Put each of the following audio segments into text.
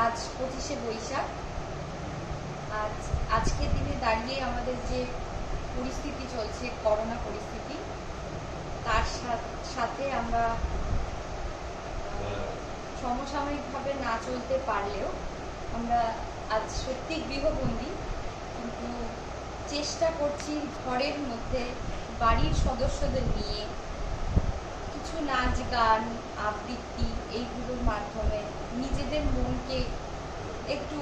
আজ 25শে বৈশাখ। আজকের দিনে দাঁড়িয়ে আমাদের যে পরিস্থিতি চলছে, করোনা পরিস্থিতি, তার সাথে আমরা সমসাময়িকভাবে না চলতে পারলেও আমরা আজ সত্যি গৃহবন্দী, কিন্তু চেষ্টা করছি ঘরের মধ্যে বাড়ির সদস্যদের নিয়ে কিছু নাচ গান আবৃত্তি এইগুলোর মাধ্যমে নিজেদের মনকে একটু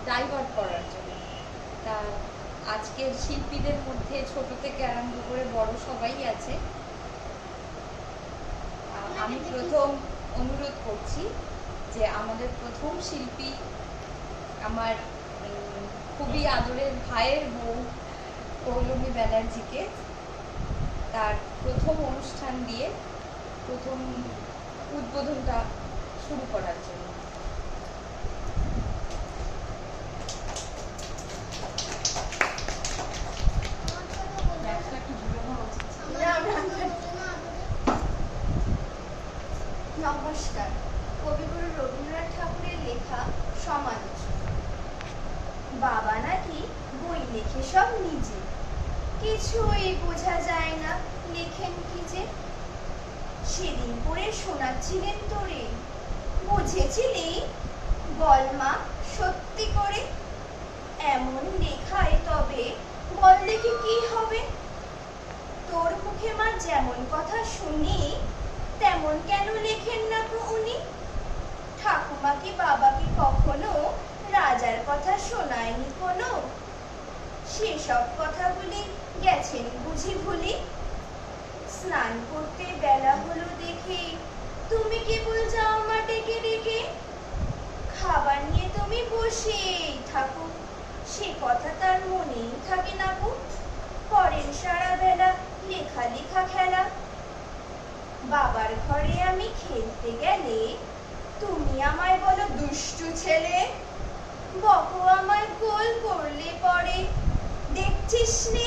ডাইভার্ট করার জন্য। তা আজকের শিল্পীদের মধ্যে ছোট থেকে আরম্ভ করে বড় সবাই আছে। আমি প্রথম অনুরোধ করছি যে আমাদের প্রথম শিল্পী, আমার খুবই আদরের ভাইয়ের বউ পৌলমী ব্যানার্জিকে তার প্রথম অনুষ্ঠান দিয়ে প্রথম উদ্বোধনটা শুরু করার জন্য। নমস্কার। কবিগুরু রবীন্দ্রনাথ ঠাকুরের লেখা সমালোচনা। বাবা নাকি বই লেখে সব নিজে, কিছুই বোঝা যায় না লেখেন কি যে। সেদিন পড়ে শোনাচ্ছিলেন তোরে, বুঝেছিলি? বল মা সত্যি করে, এমন লেখায় তবে বল দেখি কি হবে? তোর মুখে মা যেমন কথা শুনি তেমন কেন লেখেন না গো উনি? ঠাকুমা কি বাবাকে কখনো রাজার কথা শোনায়নি কোনো? সেসব কথাগুলি গেছেন বুঝি ভুলি? স্নান করতে বেলা হলো দেখে তুমি কেবল যাও মা ডেকে ডেকে, খাবার নিয়ে তুমি বসেই থাকো, সে কথা তার মনেই থাকে না গো। করেন সারা বেলা লেখা লেখা খেলা। বাবার ঘরে আমি খেলতে গেলে তুমি আমায় বলো দুষ্টু ছেলে, বকো আমায় গোল করলে পরে। দেখছিস নে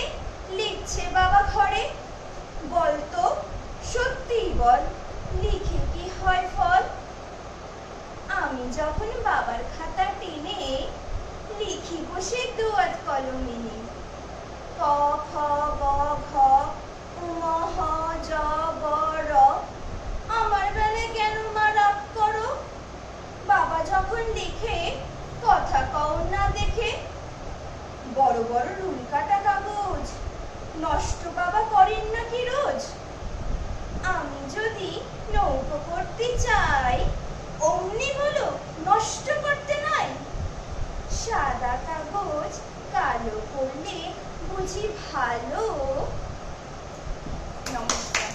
লিখছে বাবা ঘরে, বলতো সত্যিই বল লিখে কি হয় ফল? আমি যখন বাবার খাতা টেনে লিখি বসে দোয়াত কলমে নিয়ে, ক খ গ ঘ উ ম হ য ব র। আমার বেলায় কেন মা রাগ করো? বাবা যখন লিখে কথা কও না দেখে। বড় বড় রুল কাটা কাগজ নষ্ট বাবা করেন নাকি রোজ? আমি যদি নৌকো করতে চাই অমনি বলো নষ্ট করতে নাই। সাদা কাগজ কালো করলে বুঝি ভালো? নমস্কার।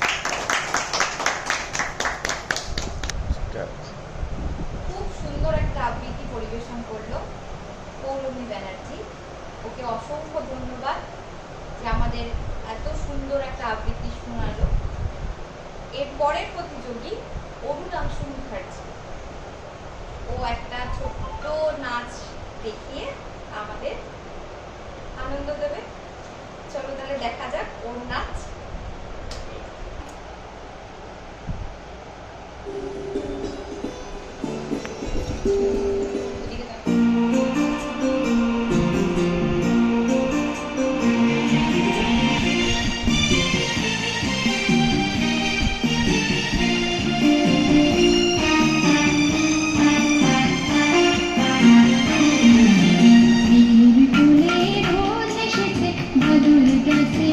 খুব সুন্দর একটা আবৃত্তি পরিবেশন করলো পৌলমী ব্যানার্জি। ওকে অসংখ্য ধন্যবাদ যে আমাদের এত সুন্দর একটা আবৃত্তি শোনালো। এর পরের প্রতিযোগী অরুণাংশু মুখার্জি। ও একটা ছোট্ট নাচ দেখিয়ে আমাদের আনন্দ দেবে। চলো তাহলে দেখা যাক ওর নাচ। ভাদুর গাছে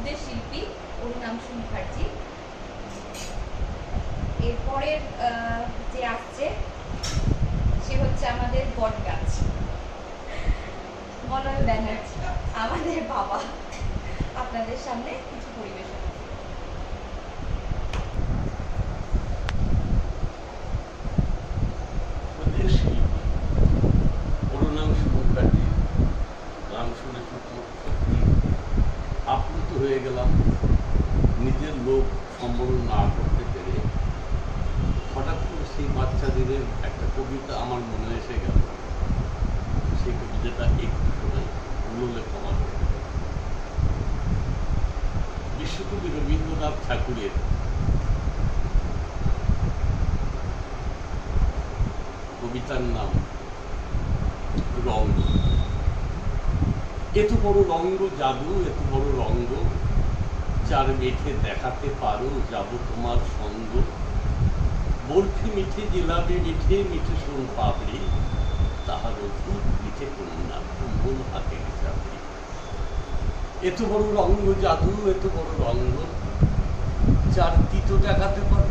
উর্ধের শিল্পী অরুণাংশু মুখার্জি। এরপরের যে আসছে সে হচ্ছে আমাদের বটগাছ মলয় ব্যানার্জি, আমাদের বাবা। আপনাদের সামনে কিছু পরিবেশন। অরুণাংশু মুখার্জির গান শুনে সত্যি আপ্লুত হয়ে গেলাম। নিজের লোক সম্বরণ না করতে পেরে হঠাৎ করে সেই বাচ্চাদের একটা কবিতা আমার মনে এসে গেল। সেই কবিতাটা একটু শোনাই, উল্লেখ আমার। বিশ্বকবি রবীন্দ্রনাথ ঠাকুরের কবিতার নাম রঙ্গ। এত বড় রঙ্গ জাদু, এত বড় রঙ্গ, যার মেঠে দেখাতে পারো যাব তোমার সঙ্গ। বরফি মিঠে, জিলাপি মিঠে, মিঠে সোন পাপড়ি, তাহার অদ্ভুত মিঠে কন্যা কুম্বল হাতের চাপড়ি। এত বড় রঙ্গ জাদু, এত বড় রঙ্গ, যার তিতো দেখাতে পারো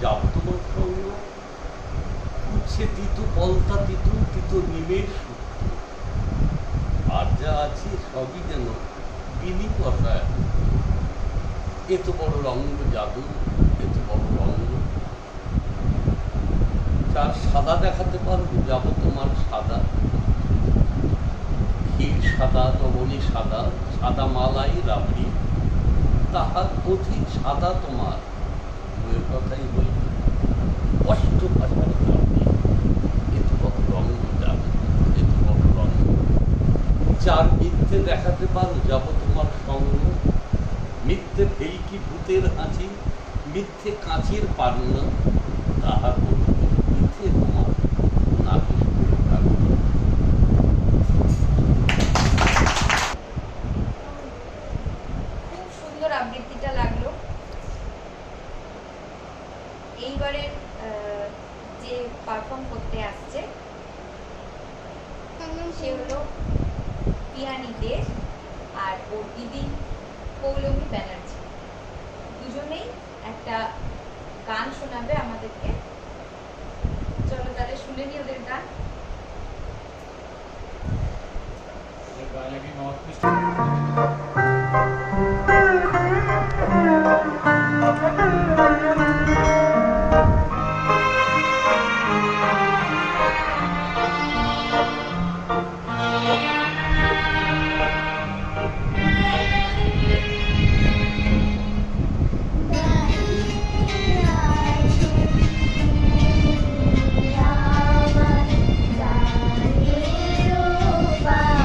যাব তোমার সঙ্গ। উচ্ছে তিতু, পলতা তিতু, তিতো নিমের সূত্র, আর যা আছে সবই যেন বিনি পশায়। এত বড় রঙ্গ জাদু, এত বড় রঙ্গ, যার সাদা দেখাতে পারবো যাব তোমার সাদা। ক্ষীর সাদা, নবনী সাদা, সাদা মালাই রাবড়ি, তাহার অধিক সাদা তোমার বইয়ের কথাই বই কষ্ট ভাষার রাবড়ি। এত বড় রঙ্গ জাদু, এত বড় রঙ্গ, যার মিথ্যে দেখাতে পারো যাব তোমার সঙ্গ। মিথ্যে ফেলকি ভূতের হাঁচি, মিথ্যে কাঁচির পান্না, তাহার মিথ্যে তোমার নাকি শুরু থাকবে। খুব সুন্দর আবৃত্তিটা লাগলো। এইবারের যে পারফর্ম করতে আসছে সে হলো পিয়ানি দে আর ওর দিদি পৌলমী ব্যানার্জি। দুজনেই একটা গান শোনাবে আমাদেরকে। চলো তাহলে শুনে নি ওদের গান। Bye.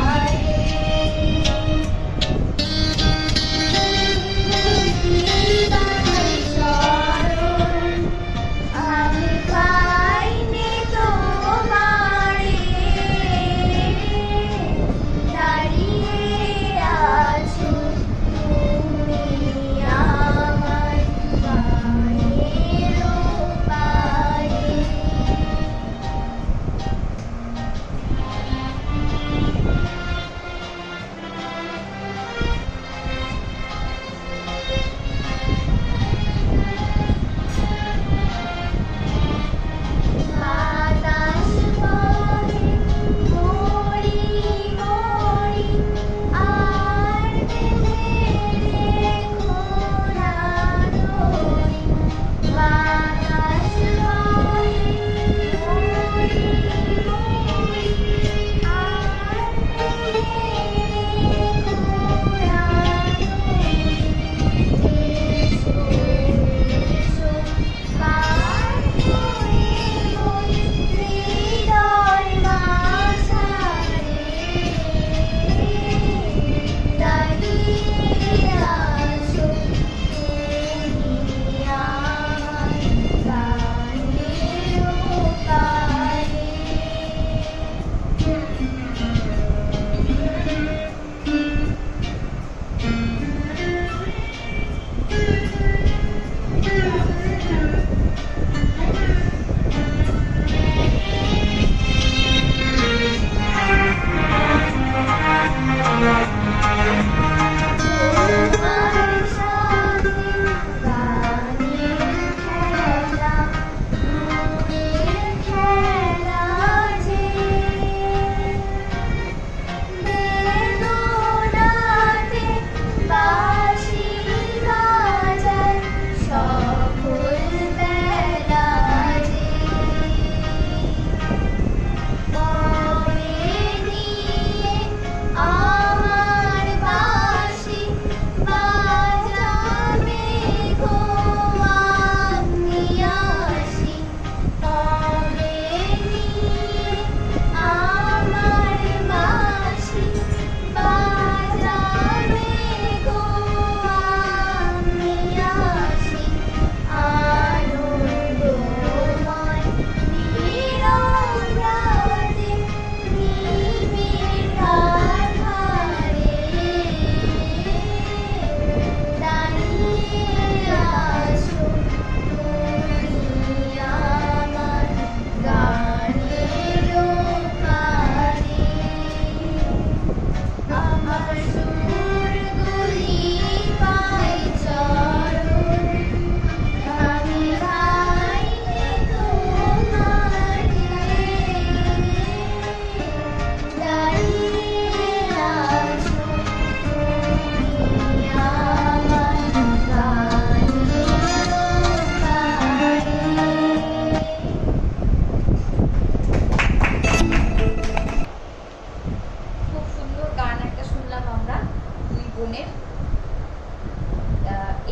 বোনের।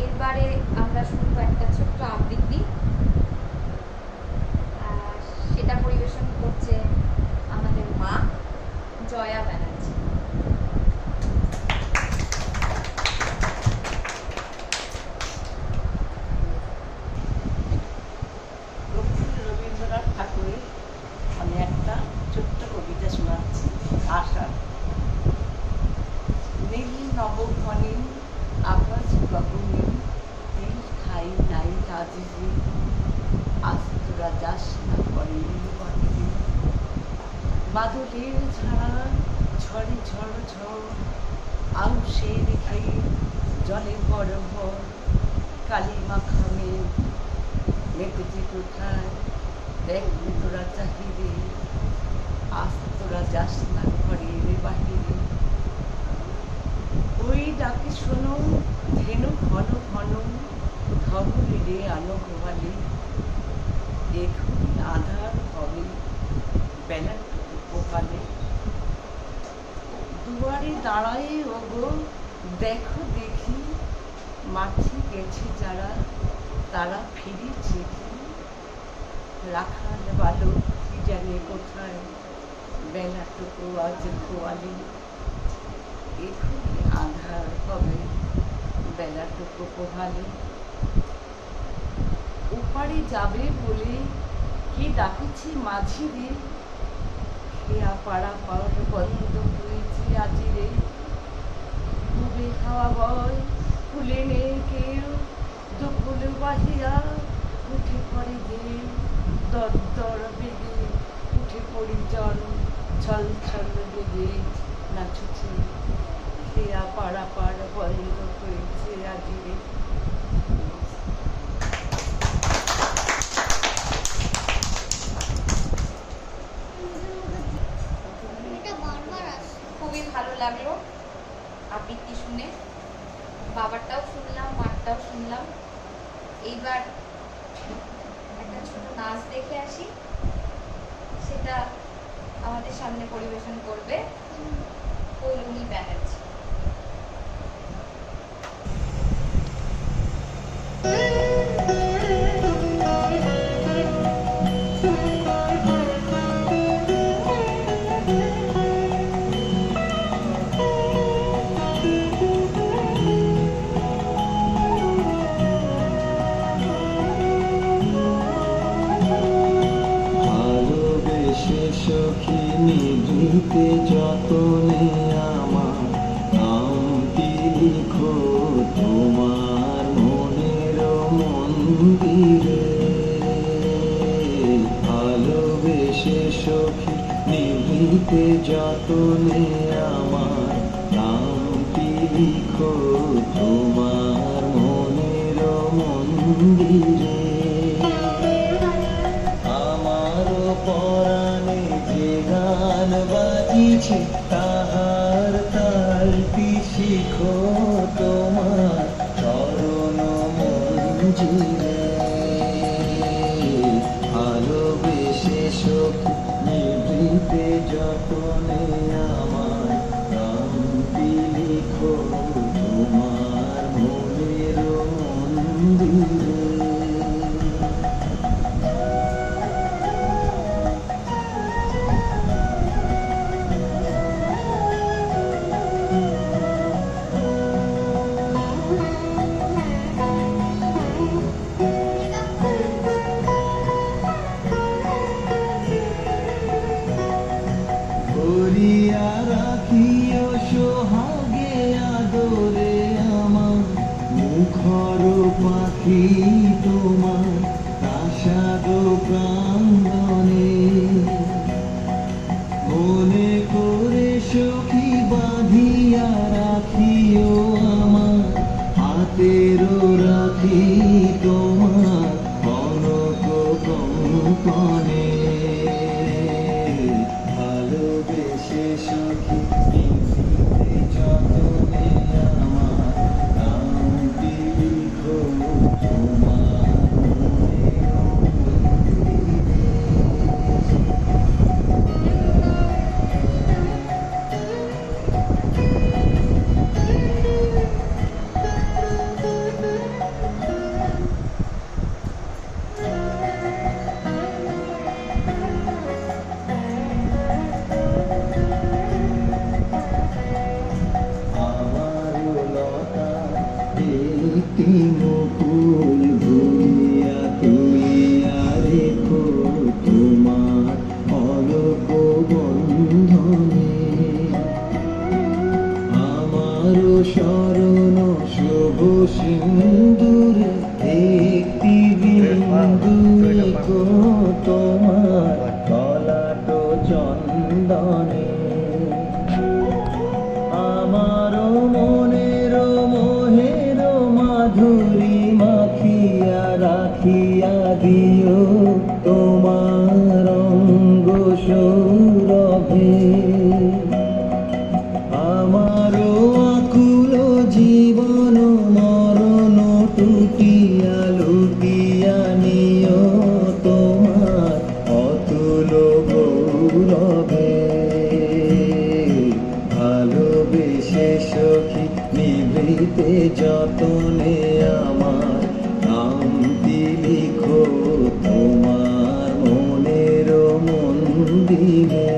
এরবারে আমরা শুনবো একটা ছোট্ট আবৃত্তি, সেটা পরিবেশন করছে আমাদের মা জয়া ব্যানার্জি। রবীন্দ্রনাথ ঠাকুরের আমি একটা ছোট্ট কবিতা শোনাচ্ছি। আশা। নীল নবঘনে আকাশ গগনে তিল খাই নাই আজিজে, আজ তোরা যাস না পরে বাহিরে। বাদলের ঝাড়া ঝড়ে ঝড় ঝড়, আউশের খেয়ে জলে ভর ভর। কালী মাখা মেঘ মেঘেছে কোথায়, দেখ তোরা চাহিরে, আজ তোরা যাস না ঘরের বাহিরে। ওই ডাকে শোনো ধেনু ঘন ঘন, ধবলে রে আলো গোয়ালে। এখনই আধার হবে বেলাটুকু পোকালে। দুয়ারে দাঁড়ায় ওগো দেখো দেখি, মাঠে গেছে যারা তারা ফিরেছে কি। রাখাল বালক কি জানে কোথায়, বেলাটুকু আজ খোয়ালে। এখনই আধার হবে বেলাটুকু পোহালে। ওপারে যাবে বলে কে ডাকেছে মাঝি রে, খেয়া পাড়া পাড় বন্ধ হয়েছে আজি রে। ডুবে খাওয়া বয় ফুলে নেই কেউ, দুপুল বাহিয়া উঠে পড়ে যে দর দর বেগে। উঠে পড়ি জল ছল ছল বেগে নাচুছে, খেয়া পাড়া পাড় বন্ধ হয়েছে আজি রে। খুবই ভালো লাগলো আবৃত্তি শুনে, বাবারটাও শুনলাম, মারটাও শুনলাম। এইবার একটা ছোট নাচ দেখে আসি, সেটা আমাদের সামনে পরিবেশন করবে কৈলুনী ব্যানার্জি। সখী নিভৃতে যতনে আমার নামটি লিখো তোমার মনের মন্দিরে। ভালোবেসে সখী নিভৃতে যতনে আমার নামটি লিখো তোমার মনের মন্দিরে। পরাণে যে গান বাজিছে তাহার তালটি শিখো তোমার চরণ মঞ্জিরে। ভালোবেসে সখী নিভৃতে যতনে আমার নামটি লিখো তোমার মনের মন্দিরে। করিয়া রাখিও সোহাগে আদরে আমার মুখর পাখি তোমার প্রাসাদ প্রাঙ্গণে। মনে করে সখী বাঁধিয়া রাখিও আমার হাতের রাখি তোমার কনক কঙ্কণে। ভালোবেসে সখী নিভৃতে যতনে আমার নামটি লিখো তোমার মনের মন্দিরে। একটি মুকুল ভুলিয়া তুলিয়া রেখো তোমার অলক বন্ধনে। আমার শরণ শুভ সিন্দুরে একটি বিন্দু রেখো তোমার কলাট চন্দনে। আমার মনের মোহের মাধুরী মাখিয়া রাখিয়া দিও তোমার অঙ্গ সৌরভে। আমার আকুল জীবন মরণ টুটিয়া লুটিয়া নিও তোমার অতুল গৌরবে। ভালোবেসে সখী নিভৃতে যতনে আমার নামটি লিখো তোমার মনের মন্দিরে।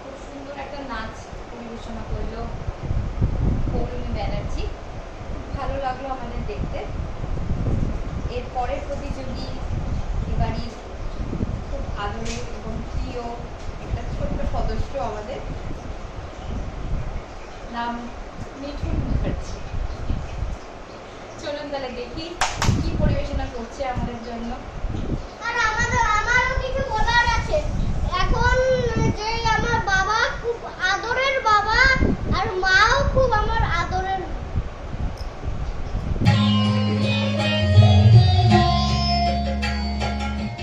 খুব সুন্দর একটা নাচ পরিবেশনা করলো পৌলমী ব্যানার্জি, খুব ভালো লাগলো আমাদের দেখতে। এর পরের প্রতিযোগী এবারই খুব আদরের এবং প্রিয় একটা ছোট্ট সদস্য আমাদের, নাম মিঠুন মুখার্জি। চলুন তাহলে দেখি কি পরিবেশনা করছে আমাদের জন্য। আর আমারও কিছু বলার আছে। এখন যে আমার বাবা খুব আদরের বাবা আর মাও খুব আমার আদরের।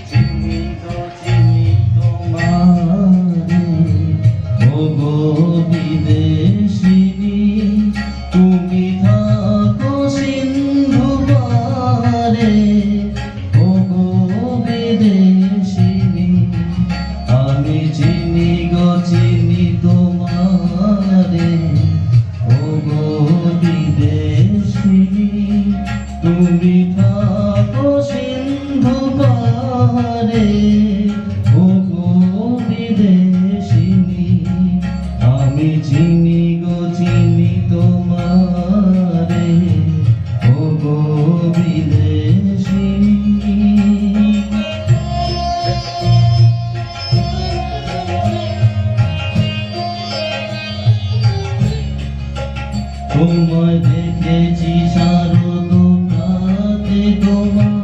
চিনি গো চিনি তোমারে ওগো বিদেশিনী, তুমি থাকো সিন্ধু পারে ওগো বিদেশিনী। আমি চিনি গো চিনি তোমারে ওগো বিদেশিনী, তুমি থাকো সিন্ধু পারে ওগো বিদেশিনী। আমি চিনি গো চিনি তোমারে ওগো বিদেশিনী। তোমায় দেখেছি শারদ প্রাতে, তোমায়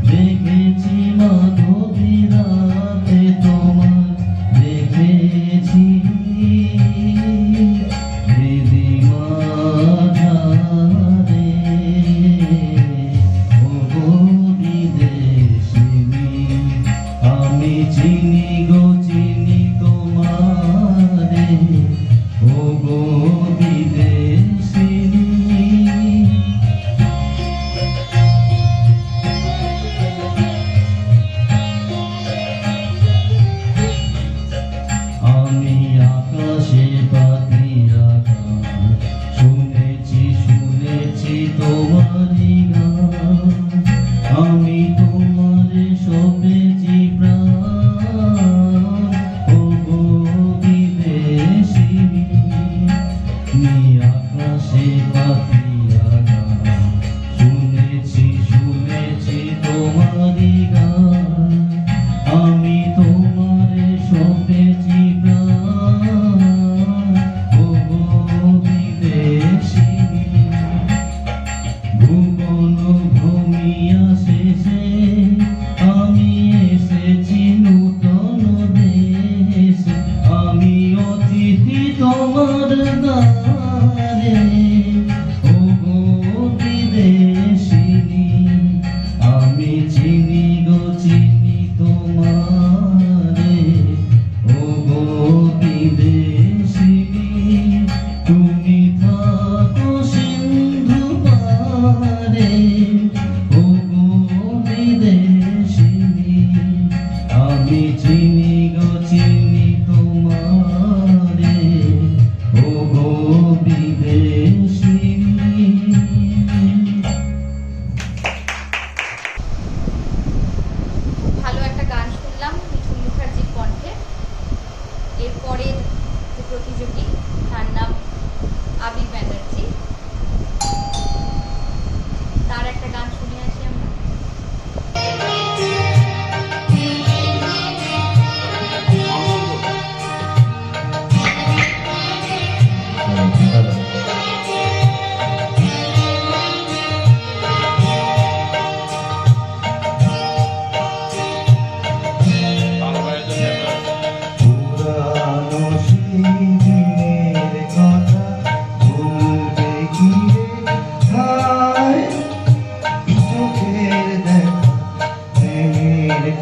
দেখেছি মাধবী রাতে, তোমায় দেখেছি হৃদি মাঝারে ওগো বিদেশিনী। আমি চিনি গো চিনি তোমারে ওগো বিদেশিনী। আমি আকাশে পাখি আকাশ শুনেছি শুনেছি তোমারই গান। আমি তোমারে সপেছি প্রাণ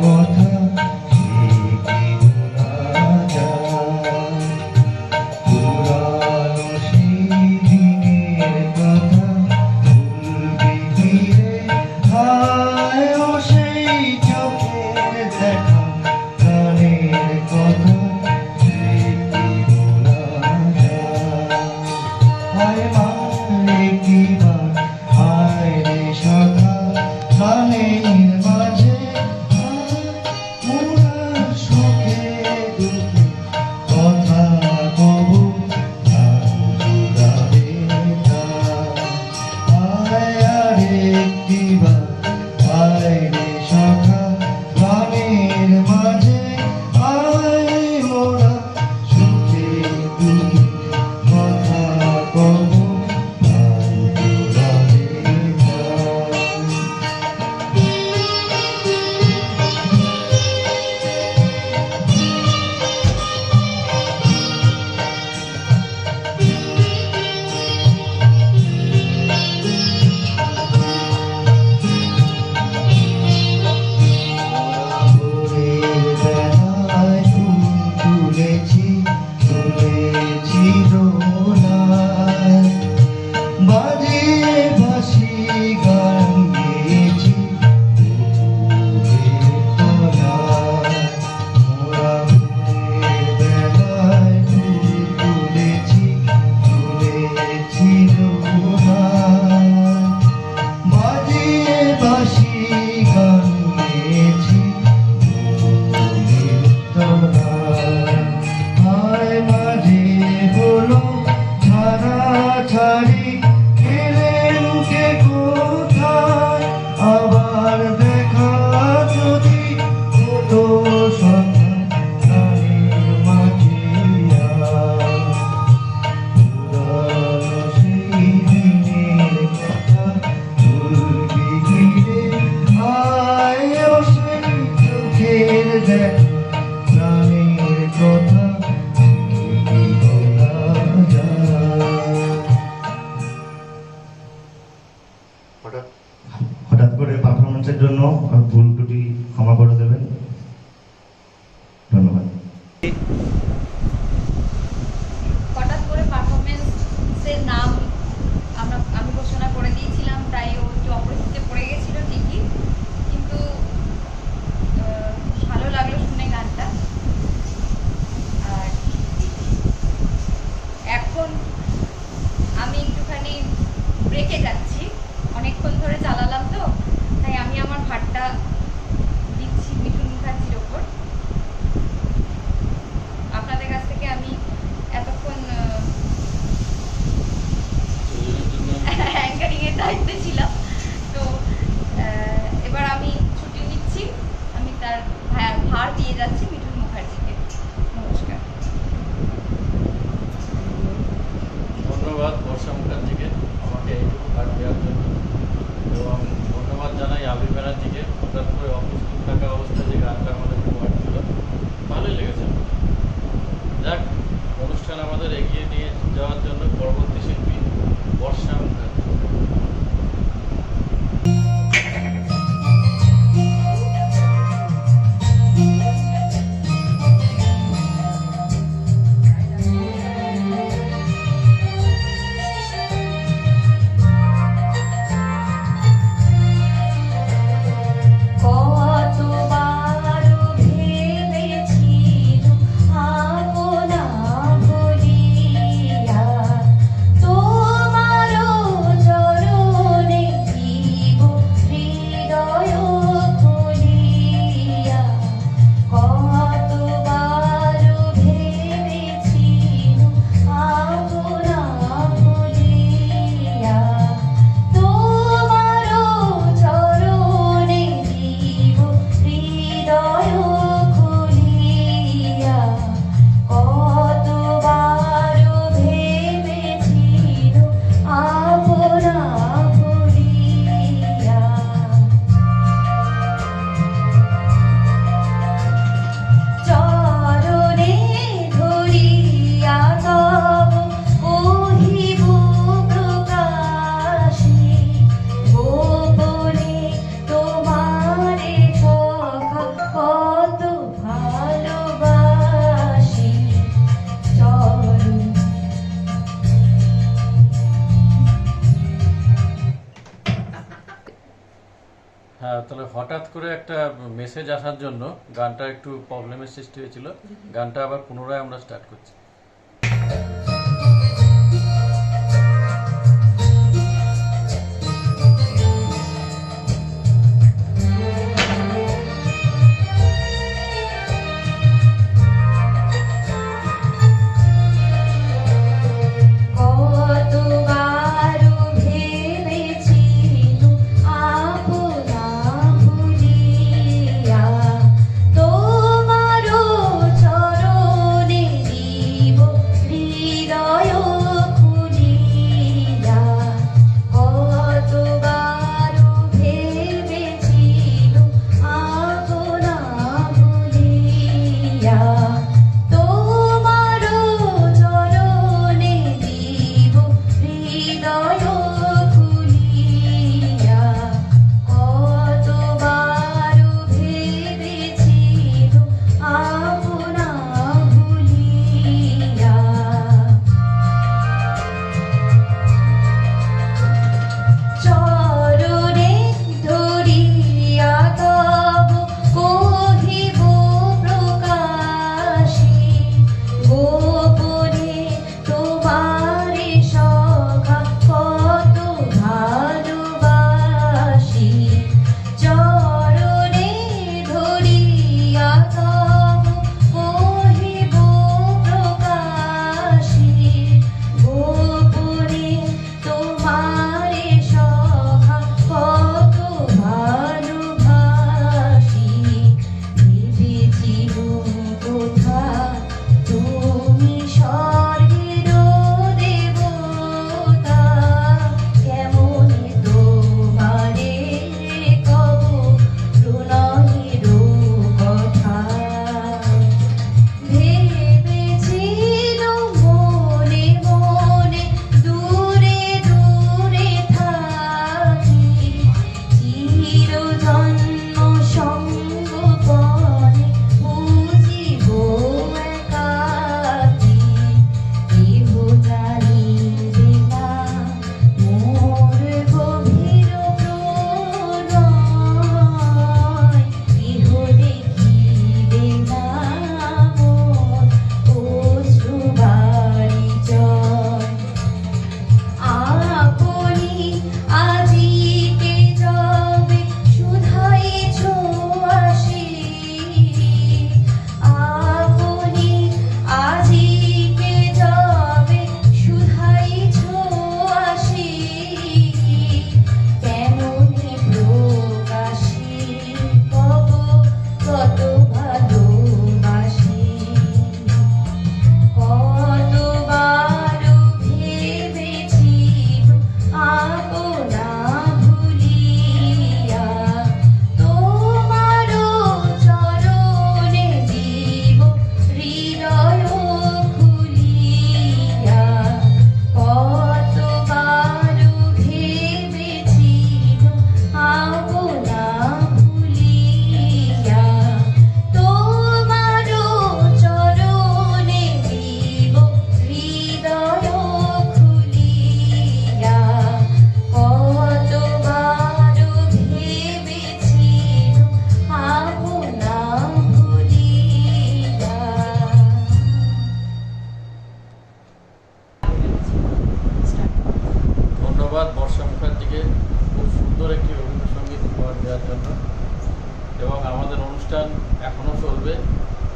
কথা সে কি ভোলা যায়? পুরানো সেই দিনের কথা ভুলবি কি রে? হায় ও সেই চোখের দেখা প্রাণের কথা সে কি ভোলা যায়? হায় মারে কি বার হায় রে সখা প্রাণের মাঝে মোরা সুখে দুঃখে কথা কবু জুড়াবে হায় আরেকটি বার হায় রে সখা প্রাণের মাঝে হায় মোরা সুখে দুঃখে কথা কবু জুড়াবে ভোরের বেলায় ফুল তুলেছি তুলেছি দোলায় বাজিয়ে বাঁশি গান গেয়েছি দুপুরের তলায় মোরা ভোরের বেলায় ফুল তুলেছি তুলেছি দোলায় বাজিয়ে বাঁশি গান গেয়েছি দুপুরের তলায় হায় মাঝে হলো ছাড়াছাড়ি গেলেন কে কোথায় আবার দেখা যদি হতো সন্ধ্যা প্রাণের মাঝে পুরানো সেই দিনের কথা ভুলবি কি রে? হায় ও সেই চোখের দেখা প্রাণের কথা কি বলা যায়? হঠাৎ করে পারফরমেন্সের জন্য ভুল ত্রুটি ক্ষমা করে দেবেন। ধন্যবাদ। হঠাৎ করে পারফরমেন্সের নাম আমি ঘোষণা করে দিয়েছিলাম, তাই ও একটু অপ্রস্তুতে পড়ে গেছিল ঠিকই, কিন্তু ভালো লাগলো শুনে গানটা। আর এখন আমি একটুখানি ব্রেকে যাচ্ছি, অনেকক্ষণ ধরে চালালাম তো, তাই আমি আমার ভারটা দিচ্ছি মিঠুন মুখার্জির ওপর। আপনাদের কাছ থেকে আমি এতক্ষণ অ্যাঙ্কারিং এর দায়িত্বে ছিলাম, তো এবার আমি ছুটি নিচ্ছি, আমি তার ভার দিয়ে যাচ্ছি মিঠুন মুখার্জিকে। নমস্কার। ধন্যবাদ বর্ষা মুখার্জিকে আমাকে এইটুকু কাজ দেওয়ার জন্য, এবং ধন্যবাদ জানাই আবি ব্যানার্জিকে হঠাৎ করে অপ্রস্তুত থাকা অবস্থায় যে গানটা আমাদের উপহার ছিল, ভালোই লেগেছে। যাক, অনুষ্ঠান আমাদের এগিয়ে নিয়ে যাওয়ার জন্য পরবর্তী শিল্পী বর্ষা মুখার্জি। হঠাৎ করে একটা মেসেজ আসার জন্য গানটা একটু প্রবলেমের সৃষ্টি হয়েছিল। গানটা আবার পুনরায় আমরা স্টার্ট করছি।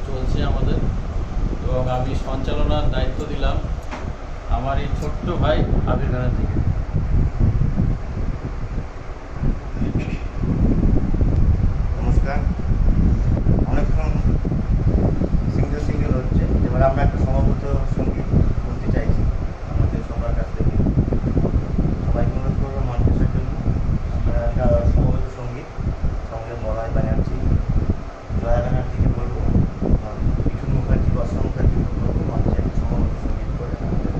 চলছে আমাদের, এবং আমি সঞ্চালনার দায়িত্ব দিলাম আমার এই ছোট্ট ভাই আবির ব্যানার্জিকে। নমস্কার। অনেকক্ষণ সিঙ্গেল সিঙ্গেল হচ্ছে, এবার আমরা একটা সমবেত সঙ্গীত বলতে চাইছি আমাদের সবার কাছ থেকে। সবাইকে অনুরোধ করবো মঞ্চের জন্য। আমরা একটা সমবেত সঙ্গীত সঙ্গে মলয় ব্যানার্জি, জয়া ব্যানার্জিকে বলবো, মিঠুন মুখার্জি, বর্ষা মুখার্জিকে বলবো মঞ্চে একটা সমবেত সঙ্গীত করে আমাদের।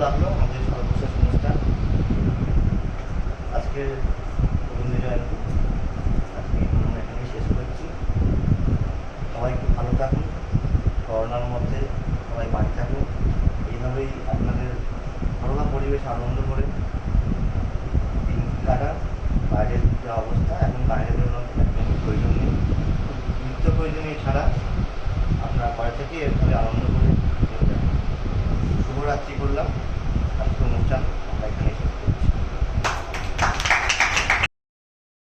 লাগলো আমাদের সর্বশেষ অনুষ্ঠান আজকে রবীন্দ্র জয়ন্তী। আজকে আমরা এখানেই শেষ করছি। সবাই খুব ভালো থাকুন, করোনার মধ্যে সবাই বাড়ি থাকুন। এইভাবেই আপনাদের ঘরোয়া পরিবেশ আনন্দ করে দিন কাটান। বাইরের যে অবস্থা, এখন বাইরে বেরোনোর একদমই প্রয়োজন নেই। নিত্য প্রয়োজনীয় ছাড়া আপনারা বাড়ি থেকে এভাবে আনন্দ করে শুভরাত্রি করলাম।